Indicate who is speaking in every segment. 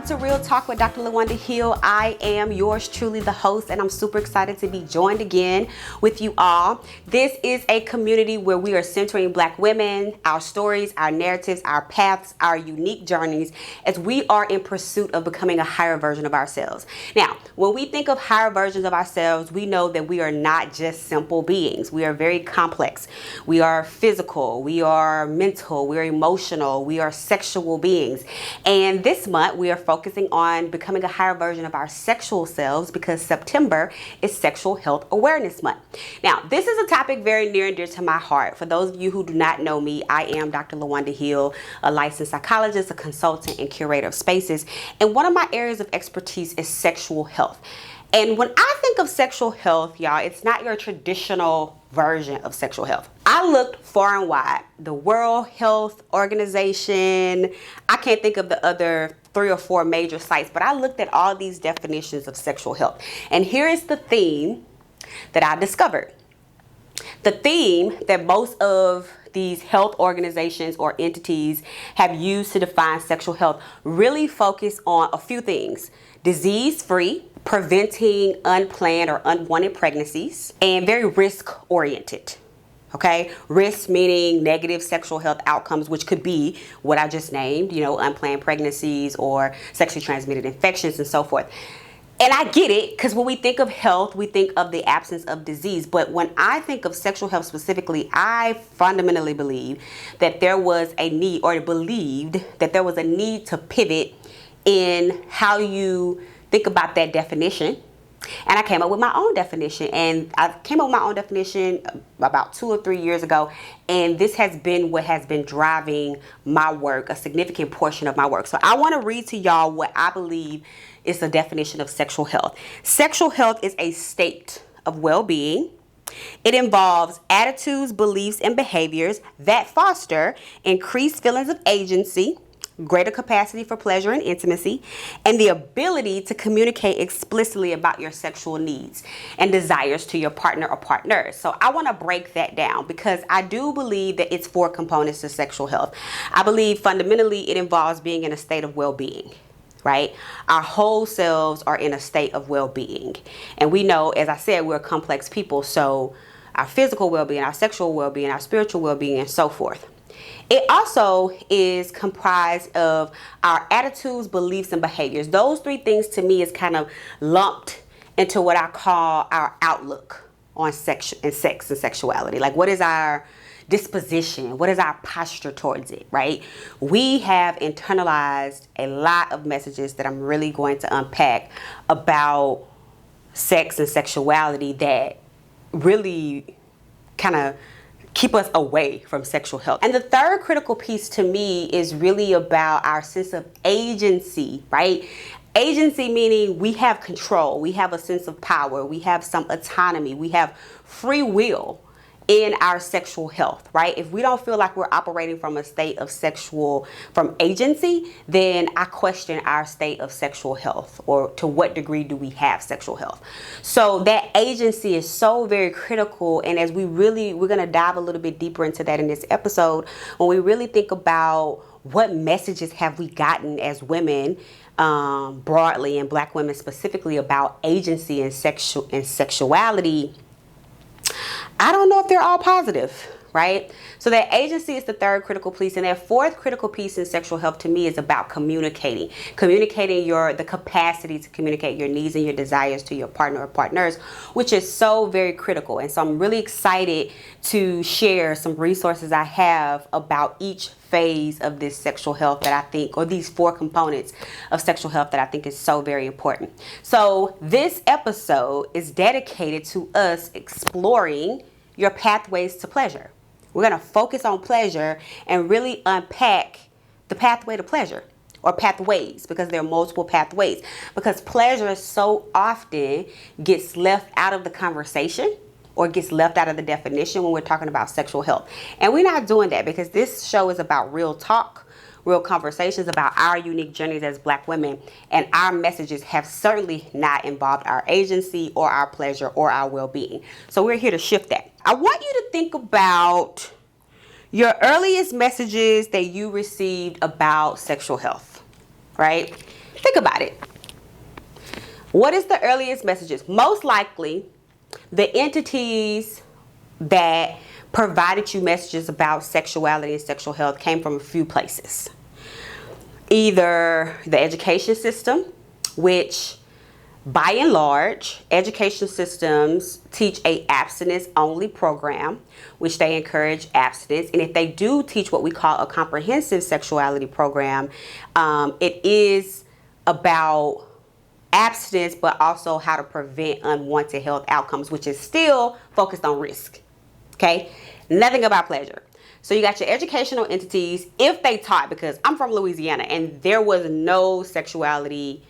Speaker 1: to Real Talk with Dr. LaWanda Hill. I am yours truly, the host, and I'm super excited to be joined again with you all. This is a community where we are centering Black women, our stories, our narratives, our paths, our unique journeys, as we are in pursuit of becoming a higher version of ourselves. Now, when we think of higher versions of ourselves, we know that we are not just simple beings. We are very complex. We are physical, we are mental, we are emotional, we are sexual beings. And this month, we are focusing on becoming a higher version of our sexual selves because September is Sexual Health Awareness Month. Now, this is a topic very near and dear to my heart. For those of you who do not know me, I am Dr. LaWanda Hill, a licensed psychologist, a consultant, and curator of spaces. And one of my areas of expertise is sexual health. And when I think of sexual health, y'all, it's not your traditional version of sexual health. I looked far and wide. The World Health Organization, I can't think of the other 3 or 4 major sites, but I looked at all these definitions of sexual health. And here is the theme that I discovered. The theme that most of these health organizations or entities have used to define sexual health really focus on a few things: disease-free, preventing unplanned or unwanted pregnancies, and very risk-oriented. Okay, risk meaning negative sexual health outcomes, which could be what I just named, unplanned pregnancies or sexually transmitted infections and so forth. And I get it, because when we think of health, we think of the absence of disease. But when I think of sexual health specifically, I fundamentally believe that there was a need, or believed that there was a need to pivot in how you think about that definition. And I came up with my own definition. And I came up with my own definition about 2 or 3 years ago. And this has been what has been driving my work, a significant portion of my work. So I want to read to y'all what I believe is the definition of sexual health. Sexual health is a state of well-being. It involves attitudes, beliefs, and behaviors that foster increased feelings of agency, greater capacity for pleasure and intimacy, and the ability to communicate explicitly about your sexual needs and desires to your partner or partners. So I want to break that down because I do believe that it's 4 components to sexual health. I believe fundamentally it involves being in a state of well-being. Right? Our whole selves are in a state of well-being. And we know, as I said, we're complex people. So our physical well-being, our sexual well-being, our spiritual well-being, and so forth. It also is comprised of our attitudes, beliefs, and behaviors. Those 3 things to me is kind of lumped into what I call our outlook on sex and sexuality. Like, what is our disposition? What is our posture towards it, right? We have internalized a lot of messages that I'm really going to unpack about sex and sexuality that really kind of keep us away from sexual health. And the third critical piece to me is really about our sense of agency, right? Agency meaning we have control, we have a sense of power, we have some autonomy, we have free will in our sexual health, right? If we don't feel like we're operating from a state of from agency, then I question our state of sexual health, or to what degree do we have sexual health? So that agency is so very critical. And as we're gonna dive a little bit deeper into that in this episode, when we really think about what messages have we gotten as women, broadly, and Black women specifically, about agency and sexuality, I don't know if they're all positive, right? So that agency is the third critical piece. And that fourth critical piece in sexual health to me is about communicating the capacity to communicate your needs and your desires to your partner or partners, which is so very critical. And so I'm really excited to share some resources I have about each phase of this sexual health that I think, or these 4 components of sexual health that I think is so very important. So this episode is dedicated to us exploring your pathways to pleasure. We're going to focus on pleasure and really unpack the pathway to pleasure, or pathways, because there are multiple pathways. Because pleasure so often gets left out of the conversation, or gets left out of the definition when we're talking about sexual health. And we're not doing that, because this show is about real talk, real conversations about our unique journeys as Black women. And our messages have certainly not involved our agency or our pleasure or our well-being. So we're here to shift that. I want you to think about your earliest messages that you received about sexual health, right? Think about it. What is the earliest messages? Most likely, the entities that provided you messages about sexuality and sexual health came from a few places. Either the education system, which by and large, education systems teach a abstinence-only program, which they encourage abstinence. And if they do teach what we call a comprehensive sexuality program, it is about abstinence, but also how to prevent unwanted health outcomes, which is still focused on risk. Okay, nothing about pleasure. So you got your educational entities, if they taught, because I'm from Louisiana and there was no sexuality,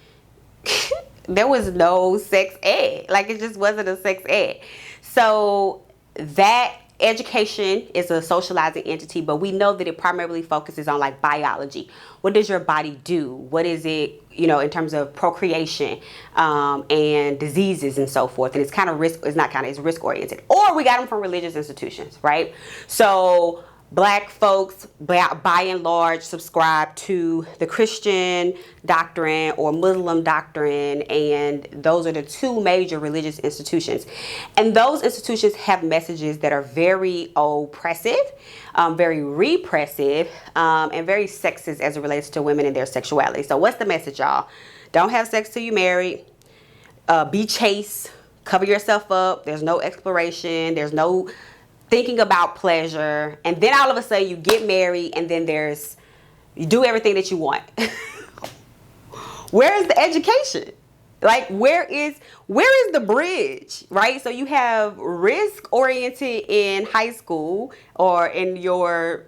Speaker 1: there was no sex ed. Like, it just wasn't a sex ed. So that education is a socializing entity, but we know that it primarily focuses on like biology. What does your body do? What is it, in terms of procreation and diseases and so forth? And it's kind of it's risk oriented. Or we got them from religious institutions, right? So Black folks, by and large, subscribe to the Christian doctrine or Muslim doctrine, and those are the two major religious institutions. And those institutions have messages that are very oppressive, very repressive, and very sexist as it relates to women and their sexuality. So what's the message, y'all? Don't have sex till you're married. Be chaste. Cover yourself up. There's no exploration. There's no thinking about pleasure. And then all of a sudden you get married, and then you do everything that you want. Where is the education? Like, where is the bridge, right? So you have risk oriented in high school, or in your,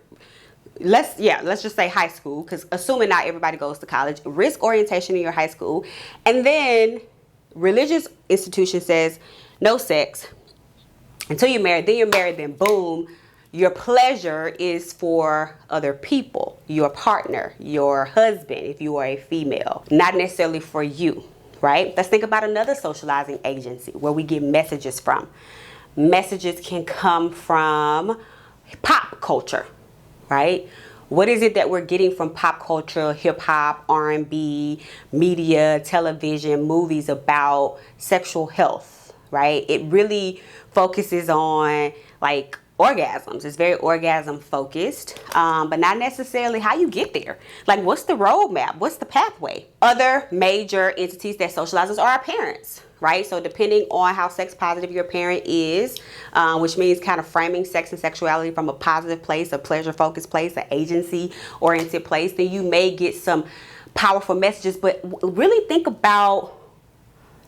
Speaker 1: let's just say high school, because assuming not everybody goes to college, risk orientation in your high school. And then religious institution says no sex until you're married. Then you're married, then boom, your pleasure is for other people, your partner, your husband, if you are a female, not necessarily for you, right? Let's think about another socializing agency where we get messages from. Messages can come from pop culture, right? What is it that we're getting from pop culture, hip hop, R&B, media, television, movies about sexual health, right? It really focuses on like orgasms. It's very orgasm focused, but not necessarily how you get there. Like, what's the roadmap? What's the pathway? Other major entities that socializes are our parents, right? So depending on how sex positive your parent is, which means kind of framing sex and sexuality from a positive place, a pleasure focused place, an agency oriented place, then you may get some powerful messages. But really think about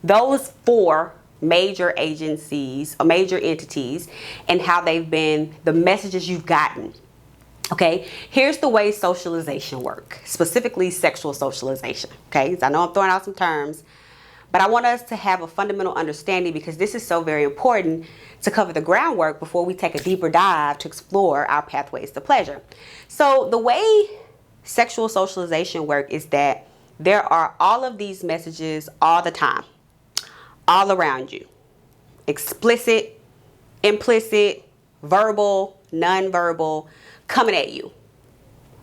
Speaker 1: those four major agencies or major entities and how they've been, the messages you've gotten. Okay, here's the way socialization works, specifically sexual socialization. Okay, so I know I'm throwing out some terms, but I want us to have a fundamental understanding, because this is so very important to cover the groundwork before we take a deeper dive to explore our pathways to pleasure. So the way sexual socialization works is that there are all of these messages all the time, all around you. Explicit, implicit, verbal, non-verbal, coming at you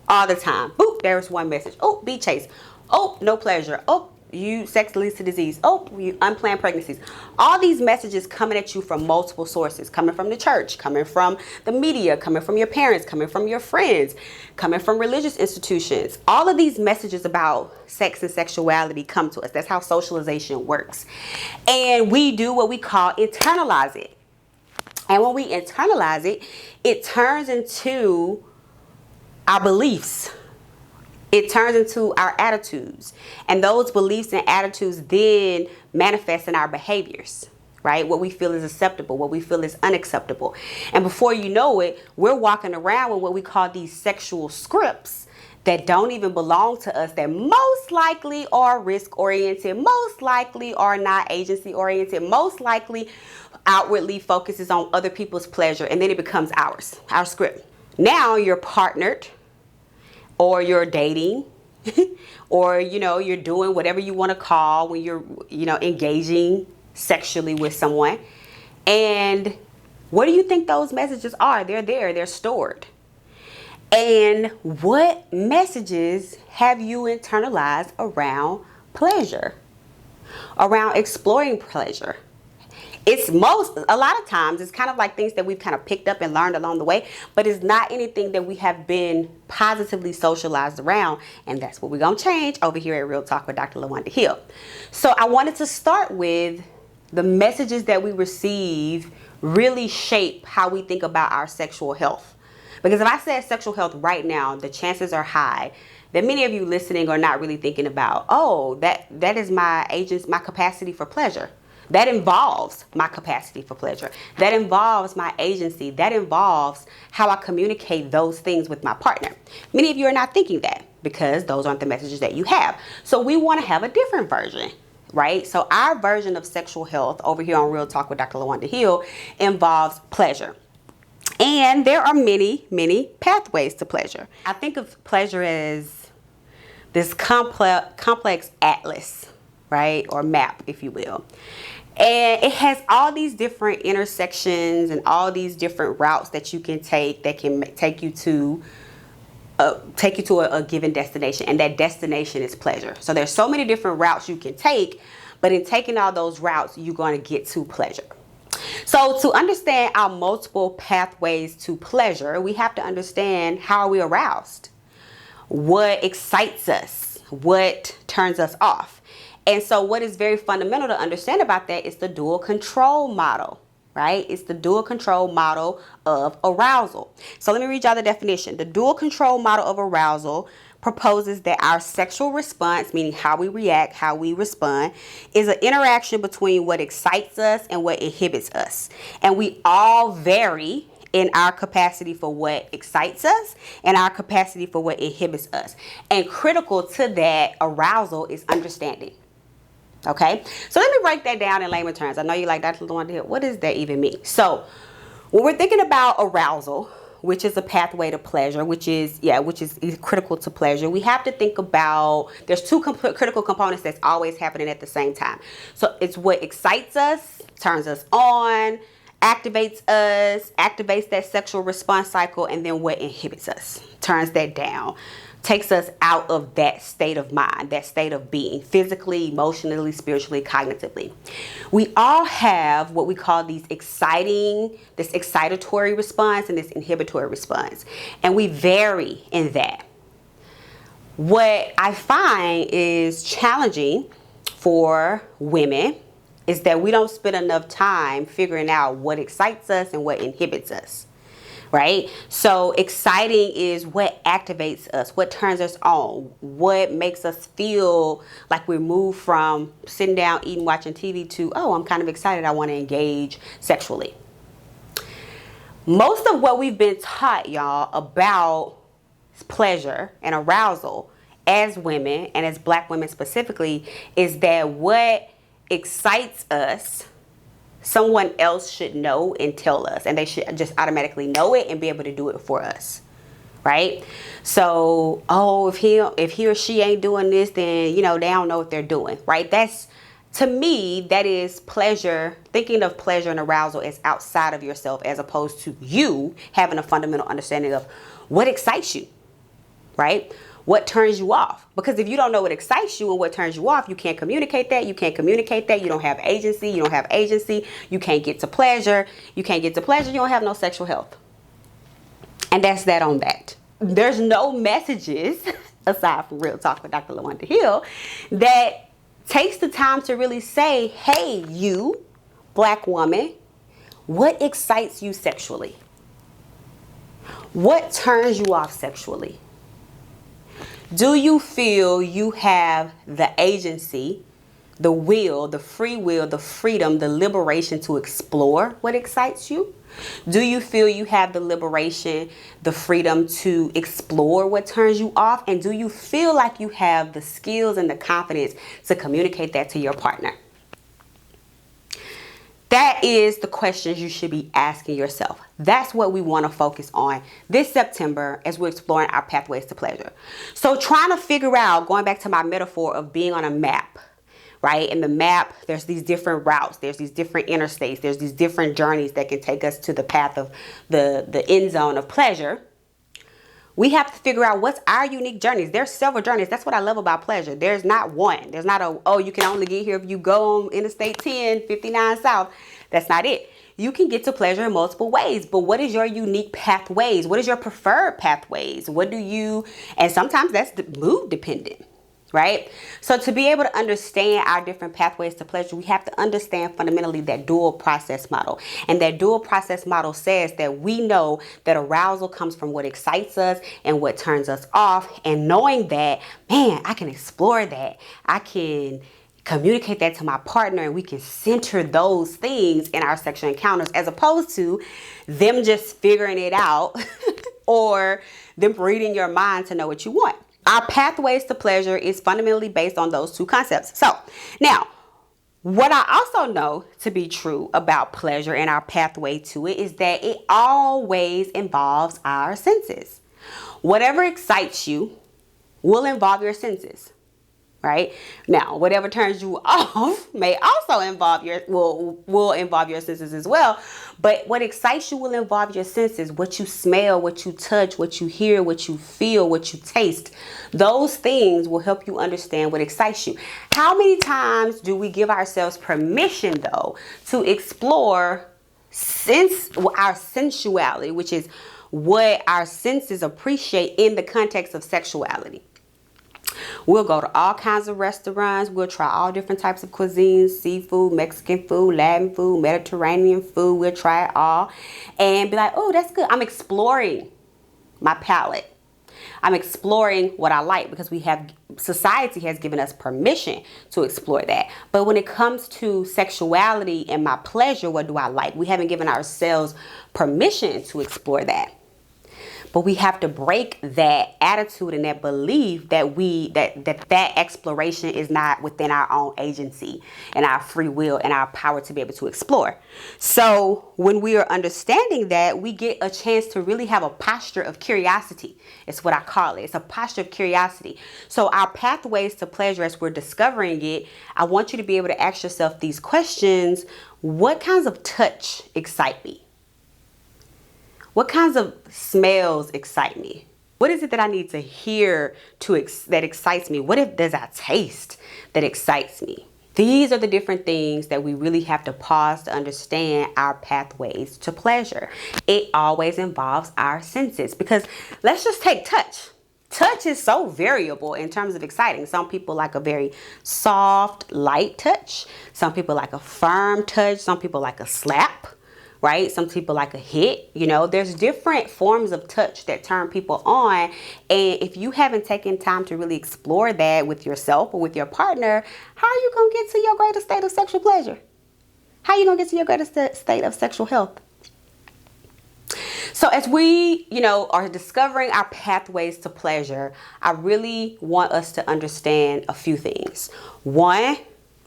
Speaker 1: all the time. Boop, there's one message. Oh, be chaste. Oh, no pleasure. Oh, you sex leads to disease. Oh, you unplanned pregnancies. All these messages coming at you from multiple sources, coming from the church, coming from the media, coming from your parents, coming from your friends, coming from religious institutions. All of these messages about sex and sexuality come to us. That's how socialization works. And we do what we call internalize it. And when we internalize it, it turns into our beliefs. It turns into our attitudes. And those beliefs and attitudes then manifest in our behaviors, right? What we feel is acceptable, what we feel is unacceptable. And before you know it, we're walking around with what we call these sexual scripts that don't even belong to us, that most likely are risk-oriented, most likely are not agency-oriented, most likely outwardly focuses on other people's pleasure, and then it becomes ours, our script. Now you're partnered, or you're dating, or, you're doing whatever you want to call when you're, engaging sexually with someone. And what do you think those messages are? They're there, they're stored. And what messages have you internalized around pleasure, around exploring pleasure. A lot of times it's kind of like things that we've kind of picked up and learned along the way, but it's not anything that we have been positively socialized around. And that's what we're going to change over here at Real Talk with Dr. LaWanda Hill. So I wanted to start with the messages that we receive really shape how we think about our sexual health. Because if I said sexual health right now, the chances are high that many of you listening are not really thinking about, oh, that is my capacity for pleasure. That involves my capacity for pleasure. That involves my agency. That involves how I communicate those things with my partner. Many of you are not thinking that because those aren't the messages that you have. So we want to have a different version, right? So our version of sexual health over here on Real Talk with Dr. LaWanda Hill involves pleasure. And there are many, many pathways to pleasure. I think of pleasure as this complex atlas, right? Or map, if you will. And it has all these different intersections and all these different routes that you can take that can take you to a given destination. And that destination is pleasure. So there's so many different routes you can take, but in taking all those routes, you're going to get to pleasure. So to understand our multiple pathways to pleasure, we have to understand how are we aroused? What excites us? What turns us off? And so what is very fundamental to understand about that is the dual control model, right? It's the dual control model of arousal. So let me read y'all the definition. The dual control model of arousal proposes that our sexual response, meaning how we react, how we respond, is an interaction between what excites us and what inhibits us. And we all vary in our capacity for what excites us and our capacity for what inhibits us. And critical to that arousal is understanding. Okay, so let me break that down in layman terms. I know you like Dr. LaWanda Hill. What does that even mean? So when we're thinking about arousal, which is a pathway to pleasure, which is critical to pleasure, we have to think about, there's two critical components that's always happening at the same time. So it's what excites us, turns us on, activates that sexual response cycle, and then what inhibits us, turns that down, takes us out of that state of mind, that state of being, physically, emotionally, spiritually, cognitively. We all have what we call this excitatory response and this inhibitory response. And we vary in that. What I find is challenging for women is that we don't spend enough time figuring out what excites us and what inhibits us. Right? So exciting is what activates us, what turns us on, what makes us feel like we move from sitting down, eating, watching TV to, oh, I'm kind of excited, I want to engage sexually. Most of what we've been taught, y'all, about pleasure and arousal as women and as Black women specifically is that what excites us, someone else should know and tell us, and they should just automatically know it and be able to do it for us, right? So, oh, if he or she ain't doing this, then they don't know what they're doing, right? That's, to me, that is pleasure, thinking of pleasure and arousal as outside of yourself, as opposed to you having a fundamental understanding of what excites you, right? What turns you off? Because if you don't know what excites you and what turns you off, you can't communicate that. You can't communicate that. You don't have agency. You don't have agency. You can't get to pleasure. You can't get to pleasure. You don't have no sexual health. And that's that on that. There's no messages, aside from Real Talk with Dr. LaWanda Hill, that takes the time to really say, hey, you, Black woman, what excites you sexually? What turns you off sexually? Do you feel you have the agency, the will, the free will, the freedom, the liberation to explore what excites you? Do you feel you have the liberation, the freedom to explore what turns you off? And do you feel like you have the skills and the confidence to communicate that to your partner? That is the questions you should be asking yourself. That's what we want to focus on this September as we're exploring our pathways to pleasure. So trying to figure out, going back to my metaphor of being on a map, right? In the map, there's these different routes, there's these different interstates, there's these different journeys that can take us to the path of the end zone of pleasure. We have to figure out what's our unique journeys. There's several journeys. That's what I love about pleasure. There's not one. There's not a, oh, you can only get here if you go on Interstate 10, 59 South. That's not it. You can get to pleasure in multiple ways, but what is your unique pathways? What is your preferred pathways? And sometimes that's mood dependent, right? So to be able to understand our different pathways to pleasure, we have to understand fundamentally that dual process model. And that dual process model says that we know that arousal comes from what excites us and what turns us off. And knowing that, man, I can explore that. I can communicate that to my partner, and we can center those things in our sexual encounters, as opposed to them just figuring it out or them reading your mind to know what you want. Our pathways to pleasure is fundamentally based on those two concepts. So now, what I also know to be true about pleasure and our pathway to it is that it always involves our senses. Whatever excites you will involve your senses. Right? Now, whatever turns you off may also involve will involve your senses as well. But what excites you will involve your senses. What you smell, what you touch, what you hear, what you feel, what you taste. Those things will help you understand what excites you. How many times do we give ourselves permission, though, to explore our sensuality, which is what our senses appreciate in the context of sexuality? We'll go to all kinds of restaurants. We'll try all different types of cuisines, seafood, Mexican food, Latin food, Mediterranean food. We'll try it all and be like, oh, that's good. I'm exploring my palate. I'm exploring what I like because society has given us permission to explore that. But when it comes to sexuality and my pleasure, what do I like? We haven't given ourselves permission to explore that. But we have to break that attitude and that belief that exploration is not within our own agency and our free will and our power to be able to explore. So when we are understanding that, we get a chance to really have a posture of curiosity. It's what I call it. It's a posture of curiosity. So our pathways to pleasure, as we're discovering it, I want you to be able to ask yourself these questions. What kinds of touch excite me? What kinds of smells excite me? What is it that I need to hear that excites me? What does I taste that excites me? These are the different things that we really have to pause to understand our pathways to pleasure. It always involves our senses, because let's just take touch. Touch is so variable in terms of exciting. Some people like a very soft, light touch. Some people like a firm touch. Some people like a slap. Right? Some people like a hit. There's different forms of touch that turn people on. And if you haven't taken time to really explore that with yourself or with your partner, how are you going to get to your greatest state of sexual pleasure? How are you going to get to your greatest state of sexual health? So as we, are discovering our pathways to pleasure, I really want us to understand a few things. One,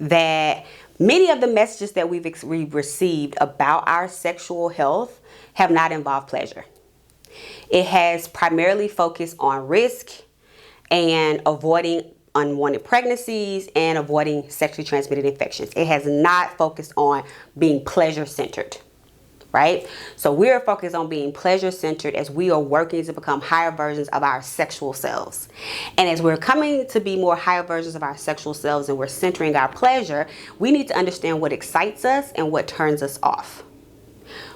Speaker 1: that many of the messages that we've received about our sexual health have not involved pleasure. It has primarily focused on risk and avoiding unwanted pregnancies and avoiding sexually transmitted infections. It has not focused on being pleasure-centered, right? So we're focused on being pleasure-centered as we are working to become higher versions of our sexual selves. And as we're coming to be more higher versions of our sexual selves and we're centering our pleasure, we need to understand what excites us and what turns us off.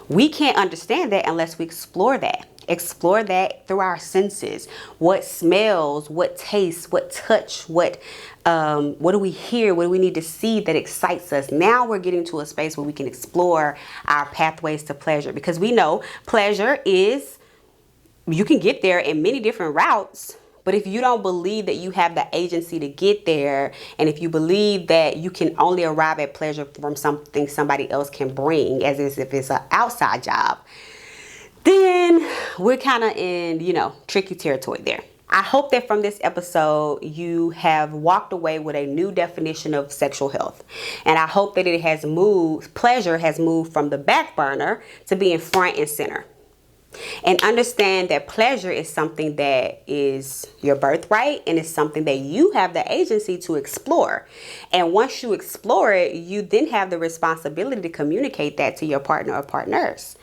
Speaker 1: We can't understand that unless we explore that. Explore that through our senses. What smells, what tastes, what touch, what do we hear, what do we need to see that excites us? Now we're getting to a space where we can explore our pathways to pleasure, because we know pleasure you can get there in many different routes. But if you don't believe that you have the agency to get there, and if you believe that you can only arrive at pleasure from something somebody else can bring, as if it's an outside job, then we're kind of in, tricky territory there. I hope that from this episode, you have walked away with a new definition of sexual health. And I hope that pleasure has moved from the back burner to being front and center. And understand that pleasure is something that is your birthright, and it's something that you have the agency to explore. And once you explore it, you then have the responsibility to communicate that to your partner or partners,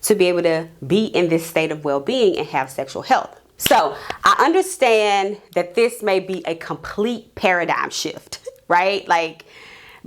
Speaker 1: to be able to be in this state of well-being and have sexual health. So I understand that this may be a complete paradigm shift, right? Like,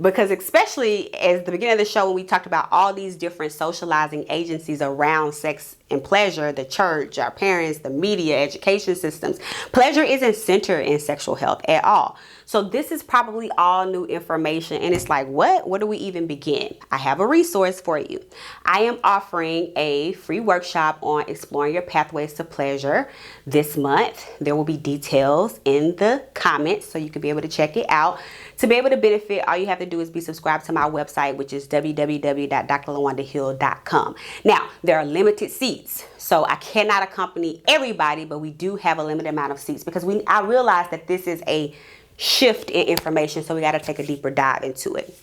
Speaker 1: because especially as the beginning of the show, when we talked about all these different socializing agencies around sex and pleasure, the church, our parents, the media, education systems, pleasure isn't centered in sexual health at all. So this is probably all new information, and it's like, what? Where do we even begin? I have a resource for you. I am offering a free workshop on exploring your pathways to pleasure this month. There will be details in the comments, so you can be able to check it out. To be able to benefit, all you have to do is be subscribed to my website, which is www.drlawandahill.com. Now, there are limited seats, so I cannot accompany everybody, but we do have a limited amount of seats because I realize that this is a shift in information, so we got to take a deeper dive into it.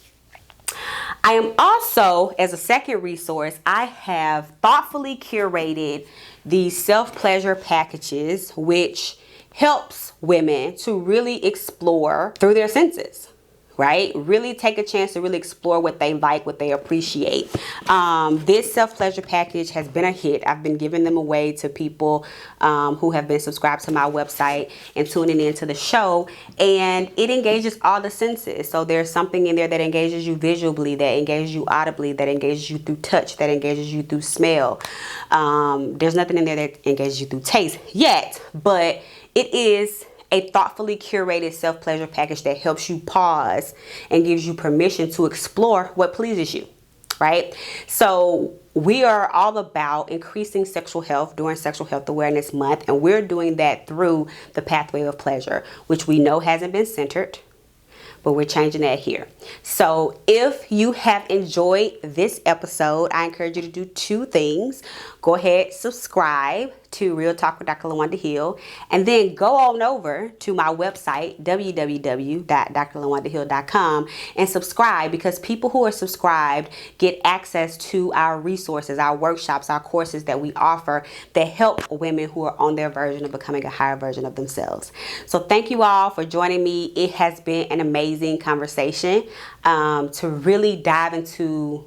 Speaker 1: I am also, as a second resource, I have thoughtfully curated these self-pleasure packages, which helps women to really explore through their senses, right? Really take a chance to really explore what they like, what they appreciate. This self-pleasure package has been a hit. I've been giving them away to people who have been subscribed to my website and tuning into the show, and it engages all the senses. So there's something in there that engages you visually, that engages you audibly, that engages you through touch, that engages you through smell. There's nothing in there that engages you through taste yet, but it is a thoughtfully curated self-pleasure package that helps you pause and gives you permission to explore what pleases you, right? So we are all about increasing sexual health during Sexual Health Awareness Month, and we're doing that through the pathway of pleasure, which we know hasn't been centered, but we're changing that here. So if you have enjoyed this episode, I encourage you to do two things. Go ahead, subscribe to Real Talk with Dr. LaWanda Hill, and then go on over to my website, www.drlawandahill.com, and subscribe, because people who are subscribed get access to our resources, our workshops, our courses that we offer that help women who are on their version of becoming a higher version of themselves. So thank you all for joining me. It has been an amazing conversation to really dive into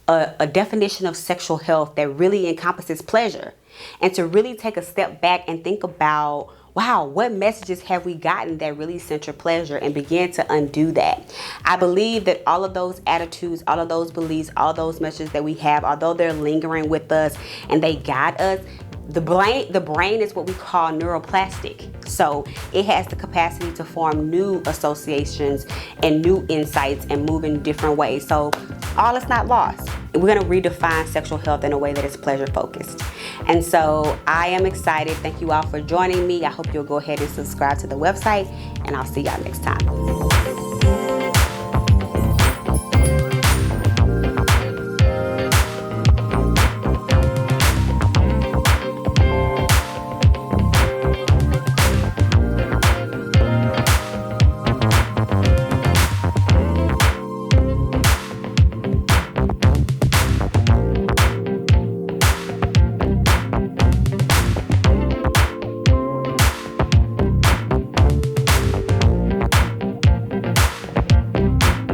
Speaker 1: a definition of sexual health that really encompasses pleasure, and to really take a step back and think about, wow, what messages have we gotten that really center pleasure, and begin to undo that. I believe that all of those attitudes, all of those beliefs, all those messages that we have, although they're lingering with us and they guide us, the brain is what we call neuroplastic. So it has the capacity to form new associations and new insights and move in different ways. So all is not lost. We're going to redefine sexual health in a way that is pleasure focused. And so I am excited. Thank you all for joining me. I hope you'll go ahead and subscribe to the website, and I'll see y'all next time.